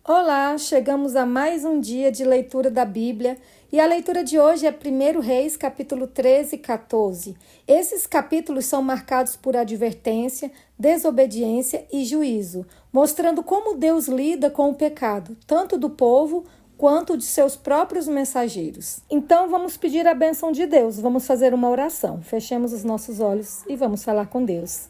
Olá, chegamos a mais um dia de leitura da Bíblia e a leitura de hoje é 1 Reis, capítulo 13 e 14. Esses capítulos são marcados por advertência, desobediência e juízo, mostrando como Deus lida com o pecado, tanto do povo quanto de seus próprios mensageiros. Então vamos pedir a bênção de Deus, vamos fazer uma oração. Fechemos os nossos olhos e vamos falar com Deus.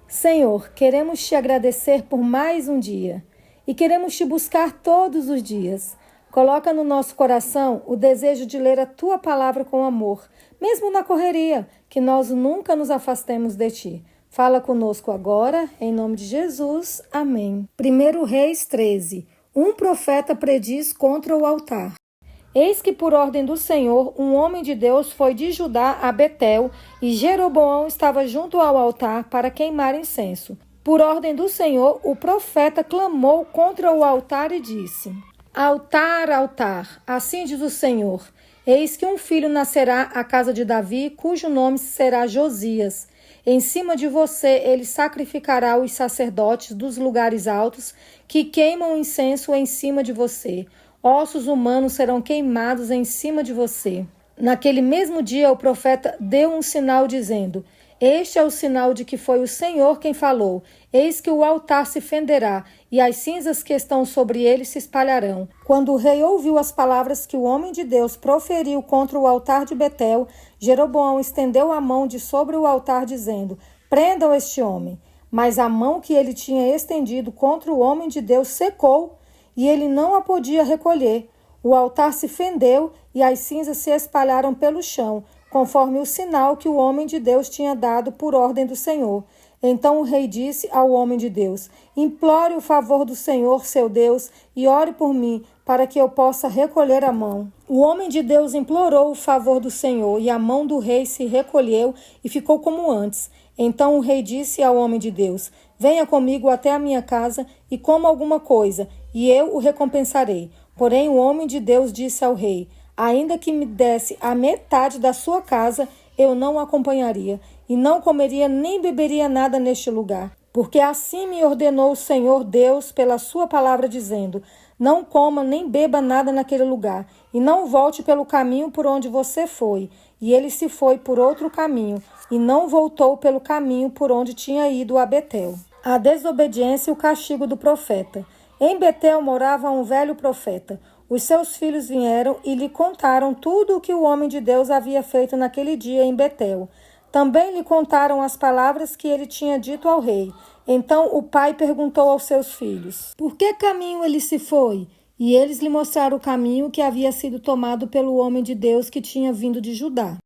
Senhor, queremos te agradecer por mais um dia. E queremos te buscar todos os dias. Coloca no nosso coração o desejo de ler a tua palavra com amor, mesmo na correria, que nós nunca nos afastemos de ti. Fala conosco agora, em nome de Jesus. Amém. 1 Reis 13. Um profeta prediz contra o altar. Eis que por ordem do Senhor, um homem de Deus foi de Judá a Betel, e Jeroboão estava junto ao altar para queimar incenso. Por ordem do Senhor, o profeta clamou contra o altar e disse: Altar, altar, assim diz o Senhor, eis que um filho nascerá à casa de Davi, cujo nome será Josias. Em cima de você ele sacrificará os sacerdotes dos lugares altos, que queimam incenso em cima de você. Ossos humanos serão queimados em cima de você. Naquele mesmo dia o profeta deu um sinal dizendo: Este é o sinal de que foi o Senhor quem falou. Eis que o altar se fenderá, e as cinzas que estão sobre ele se espalharão. Quando o rei ouviu as palavras que o homem de Deus proferiu contra o altar de Betel, Jeroboão estendeu a mão de sobre o altar, dizendo: Prendam este homem. Mas a mão que ele tinha estendido contra o homem de Deus secou, e ele não a podia recolher. O altar se fendeu, e as cinzas se espalharam pelo chão, conforme o sinal que o homem de Deus tinha dado por ordem do Senhor. Então o rei disse ao homem de Deus: Implore o favor do Senhor, seu Deus, e ore por mim, para que eu possa recolher a mão. O homem de Deus implorou o favor do Senhor, e a mão do rei se recolheu e ficou como antes. Então o rei disse ao homem de Deus: Venha comigo até a minha casa e coma alguma coisa, e eu o recompensarei. Porém o homem de Deus disse ao rei: Ainda que me desse a metade da sua casa, eu não o acompanharia, e não comeria nem beberia nada neste lugar. Porque assim me ordenou o Senhor Deus pela sua palavra, dizendo: Não coma nem beba nada naquele lugar, e não volte pelo caminho por onde você foi. E ele se foi por outro caminho, e não voltou pelo caminho por onde tinha ido a Betel. A desobediência e o castigo do profeta. Em Betel morava um velho profeta. Os seus filhos vieram e lhe contaram tudo o que o homem de Deus havia feito naquele dia em Betel. Também lhe contaram as palavras que ele tinha dito ao rei. Então o pai perguntou aos seus filhos: Por que caminho ele se foi? E eles lhe mostraram o caminho que havia sido tomado pelo homem de Deus que tinha vindo de Judá.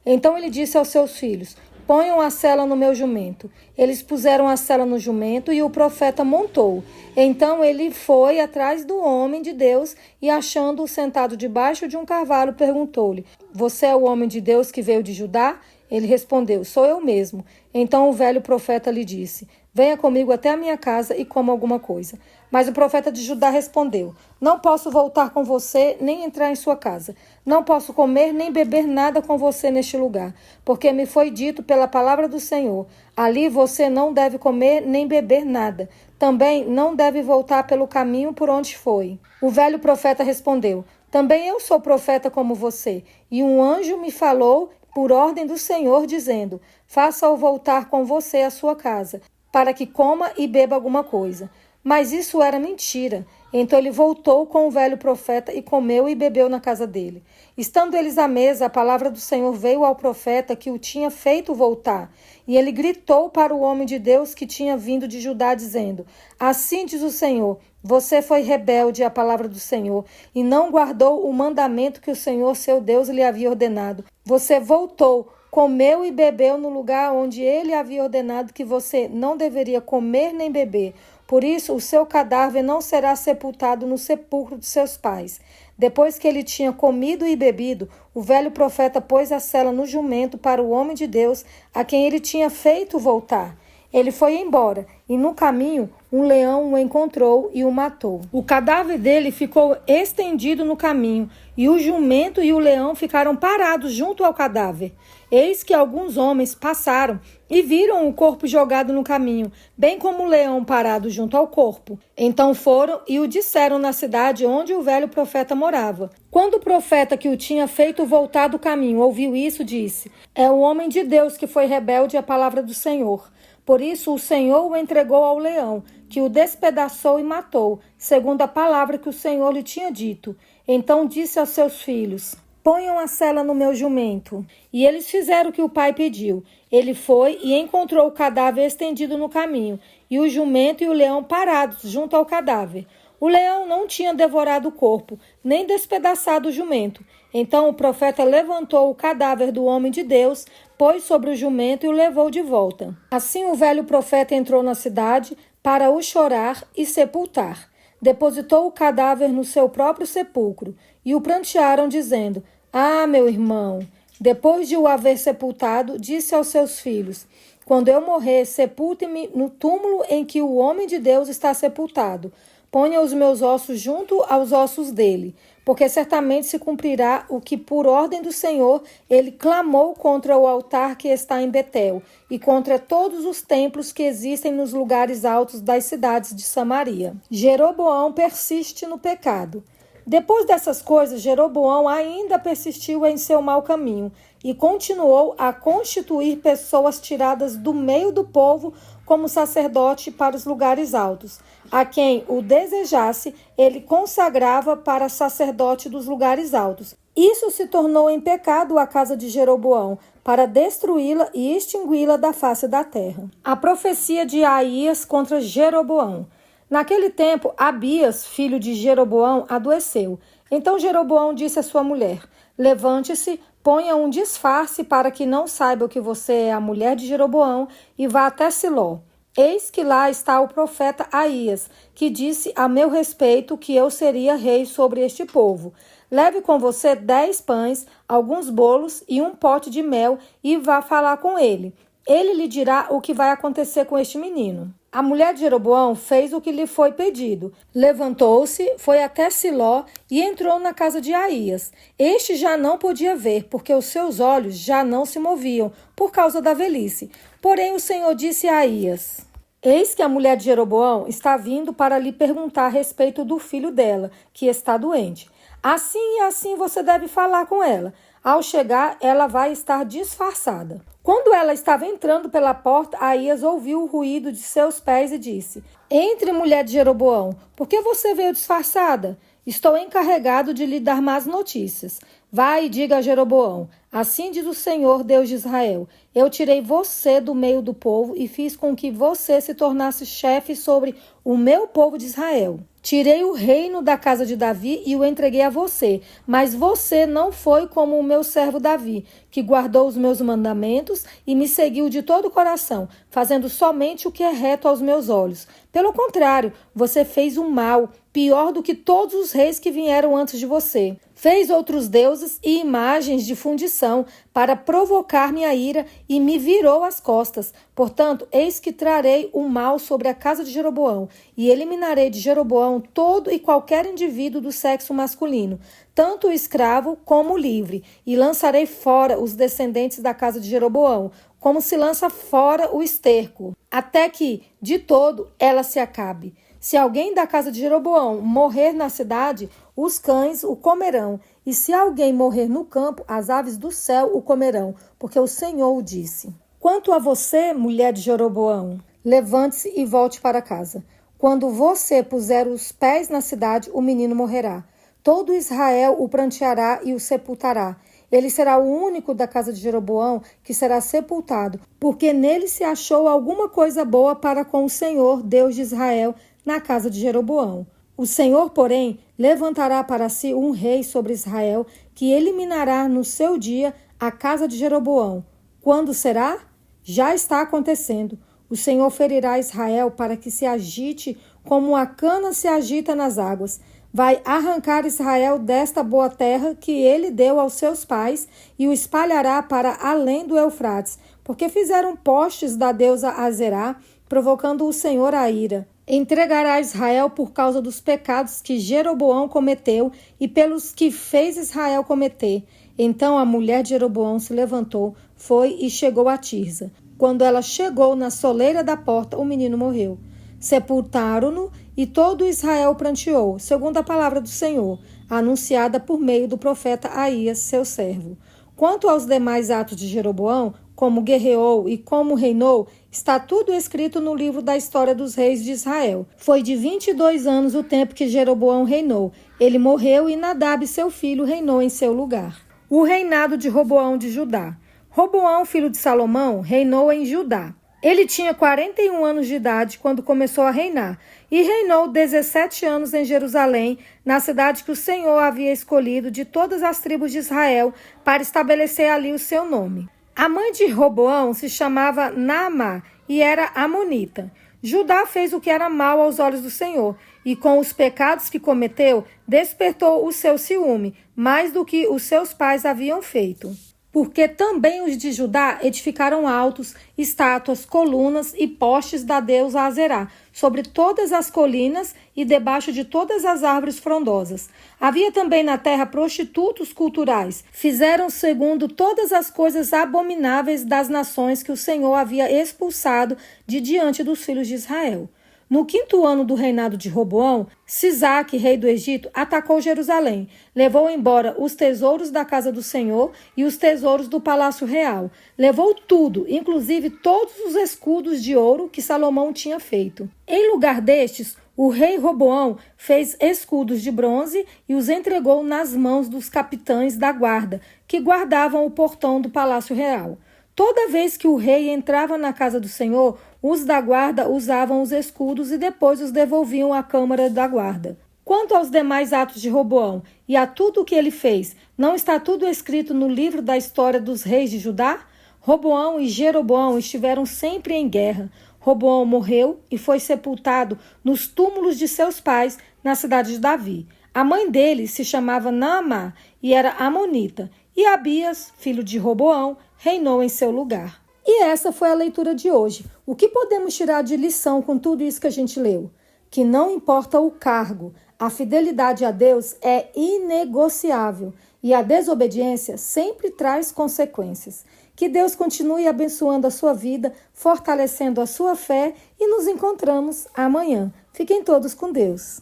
Então ele disse aos seus filhos: Ponham a sela no meu jumento. Eles puseram a sela no jumento e o profeta montou. Então ele foi atrás do homem de Deus e, achando-o sentado debaixo de um carvalho, perguntou-lhe: Você é o homem de Deus que veio de Judá? Ele respondeu: Sou eu mesmo. Então o velho profeta lhe disse: Venha comigo até a minha casa e coma alguma coisa. Mas o profeta de Judá respondeu: Não posso voltar com você, nem entrar em sua casa. Não posso comer nem beber nada com você neste lugar, porque me foi dito pela palavra do Senhor: Ali você não deve comer nem beber nada. Também não deve voltar pelo caminho por onde foi. O velho profeta respondeu: Também eu sou profeta como você, e um anjo me falou por ordem do Senhor, dizendo: Faça-o voltar com você à sua casa, para que coma e beba alguma coisa. Mas isso era mentira. Então ele voltou com o velho profeta e comeu e bebeu na casa dele. Estando eles à mesa, a palavra do Senhor veio ao profeta que o tinha feito voltar. E ele gritou para o homem de Deus que tinha vindo de Judá, dizendo: Assim diz o Senhor: Você foi rebelde à palavra do Senhor e não guardou o mandamento que o Senhor, seu Deus, lhe havia ordenado. Você voltou, comeu e bebeu no lugar onde ele havia ordenado que você não deveria comer nem beber. Por isso, o seu cadáver não será sepultado no sepulcro de seus pais. Depois que ele tinha comido e bebido, o velho profeta pôs a sela no jumento para o homem de Deus, a quem ele tinha feito voltar. Ele foi embora, e no caminho, um leão o encontrou e o matou. O cadáver dele ficou estendido no caminho, e o jumento e o leão ficaram parados junto ao cadáver. Eis que alguns homens passaram e viram o corpo jogado no caminho, bem como o leão parado junto ao corpo. Então foram e o disseram na cidade onde o velho profeta morava. Quando o profeta que o tinha feito voltar do caminho ouviu isso, disse: é o homem de Deus que foi rebelde à palavra do Senhor. Por isso o Senhor o entregou ao leão, que o despedaçou e matou, segundo a palavra que o Senhor lhe tinha dito. Então disse aos seus filhos: ponham a sela no meu jumento. E eles fizeram o que o pai pediu. Ele foi e encontrou o cadáver estendido no caminho, e o jumento e o leão parados junto ao cadáver. O leão não tinha devorado o corpo, nem despedaçado o jumento. Então o profeta levantou o cadáver do homem de Deus, pôs sobre o jumento e o levou de volta. Assim o velho profeta entrou na cidade para o chorar e sepultar. Depositou o cadáver no seu próprio sepulcro e o prantearam, dizendo: ah, meu irmão! Depois de o haver sepultado, disse aos seus filhos: quando eu morrer, sepulte-me no túmulo em que o homem de Deus está sepultado. Ponha os meus ossos junto aos ossos dele, porque certamente se cumprirá o que, por ordem do Senhor, ele clamou contra o altar que está em Betel e contra todos os templos que existem nos lugares altos das cidades de Samaria. Jeroboão persiste no pecado. Depois dessas coisas, Jeroboão ainda persistiu em seu mau caminho e continuou a constituir pessoas tiradas do meio do povo como sacerdote para os lugares altos. A quem o desejasse, ele consagrava para sacerdote dos lugares altos. Isso se tornou em pecado a casa de Jeroboão, para destruí-la e extingui-la da face da terra. A profecia de Aías contra Jeroboão. Naquele tempo, Abias, filho de Jeroboão, adoeceu. Então Jeroboão disse à sua mulher: levante-se, ponha um disfarce para que não saiba que você é a mulher de Jeroboão e vá até Siló. Eis que lá está o profeta Aías, que disse a meu respeito que eu seria rei sobre este povo. Leve com você 10 pães, alguns bolos e um pote de mel e vá falar com ele. Ele lhe dirá o que vai acontecer com este menino. A mulher de Jeroboão fez o que lhe foi pedido. Levantou-se, foi até Siló e entrou na casa de Aías. Este já não podia ver, porque os seus olhos já não se moviam, por causa da velhice. Porém o Senhor disse a Aías: eis que a mulher de Jeroboão está vindo para lhe perguntar a respeito do filho dela, que está doente. Assim e assim você deve falar com ela. Ao chegar, ela vai estar disfarçada. Quando ela estava entrando pela porta, Aías ouviu o ruído de seus pés e disse: entre, mulher de Jeroboão, por que você veio disfarçada? Estou encarregado de lhe dar más notícias. Vai e diga a Jeroboão: assim diz o Senhor, Deus de Israel: eu tirei você do meio do povo e fiz com que você se tornasse chefe sobre o meu povo de Israel. Tirei o reino da casa de Davi e o entreguei a você, mas você não foi como o meu servo Davi, que guardou os meus mandamentos e me seguiu de todo o coração, fazendo somente o que é reto aos meus olhos. Pelo contrário, você fez o mal, pior do que todos os reis que vieram antes de você. Fez outros deuses e imagens de fundição para provocar minha ira e me virou as costas. Portanto, eis que trarei o mal sobre a casa de Jeroboão e eliminarei de Jeroboão todo e qualquer indivíduo do sexo masculino, tanto o escravo como o livre, e lançarei fora os descendentes da casa de Jeroboão, como se lança fora o esterco, até que, de todo, ela se acabe. Se alguém da casa de Jeroboão morrer na cidade, os cães o comerão, e se alguém morrer no campo, as aves do céu o comerão, porque o Senhor o disse. Quanto a você, mulher de Jeroboão, levante-se e volte para casa. Quando você puser os pés na cidade, o menino morrerá. Todo Israel o pranteará e o sepultará. Ele será o único da casa de Jeroboão que será sepultado, porque nele se achou alguma coisa boa para com o Senhor, Deus de Israel, na casa de Jeroboão. O Senhor, porém, levantará para si um rei sobre Israel, que eliminará no seu dia a casa de Jeroboão. Quando será? Já está acontecendo. O Senhor ferirá Israel para que se agite como a cana se agita nas águas. Vai arrancar Israel desta boa terra que ele deu aos seus pais e o espalhará para além do Eufrates, porque fizeram postes da deusa Azerá, provocando o Senhor a ira. entregará Israel por causa dos pecados que Jeroboão cometeu e pelos que fez Israel cometer. Então a mulher de Jeroboão se levantou, foi e chegou a Tirza. Quando ela chegou na soleira da porta, o menino morreu. Sepultaram-no e todo Israel pranteou, segundo a palavra do Senhor, anunciada por meio do profeta Aías, seu servo. Quanto aos demais atos de Jeroboão, como guerreou e como reinou, está tudo escrito no livro da história dos reis de Israel. Foi de 22 anos o tempo que Jeroboão reinou. Ele morreu e Nadab, seu filho, reinou em seu lugar. O reinado de Roboão de Judá. Roboão, filho de Salomão, reinou em Judá. Ele tinha 41 anos de idade quando começou a reinar e reinou 17 anos em Jerusalém, na cidade que o Senhor havia escolhido de todas as tribos de Israel para estabelecer ali o seu nome. A mãe de Roboão se chamava Naamá e era amonita. Judá fez o que era mal aos olhos do Senhor e com os pecados que cometeu, despertou o seu ciúme, mais do que os seus pais haviam feito. Porque também os de Judá edificaram altos, estátuas, colunas e postes da deusa Azerá, sobre todas as colinas e debaixo de todas as árvores frondosas. Havia também na terra prostitutos culturais. Fizeram segundo todas as coisas abomináveis das nações que o Senhor havia expulsado de diante dos filhos de Israel. No 5º ano do reinado de Roboão, Sisaque, rei do Egito, atacou Jerusalém, levou embora os tesouros da casa do Senhor e os tesouros do palácio real. Levou tudo, inclusive todos os escudos de ouro que Salomão tinha feito. Em lugar destes, o rei Roboão fez escudos de bronze e os entregou nas mãos dos capitães da guarda, que guardavam o portão do palácio real. Toda vez que o rei entrava na casa do Senhor, os da guarda usavam os escudos e depois os devolviam à câmara da guarda. Quanto aos demais atos de Roboão e a tudo o que ele fez, não está tudo escrito no livro da história dos reis de Judá? Roboão e Jeroboão estiveram sempre em guerra. Roboão morreu e foi sepultado nos túmulos de seus pais na cidade de Davi. A mãe dele se chamava Naamá e era amonita, e Abias, filho de Roboão, reinou em seu lugar. E essa foi a leitura de hoje. O que podemos tirar de lição com tudo isso que a gente leu? Que não importa o cargo, a fidelidade a Deus é inegociável e a desobediência sempre traz consequências. Que Deus continue abençoando a sua vida, fortalecendo a sua fé e nos encontramos amanhã. Fiquem todos com Deus.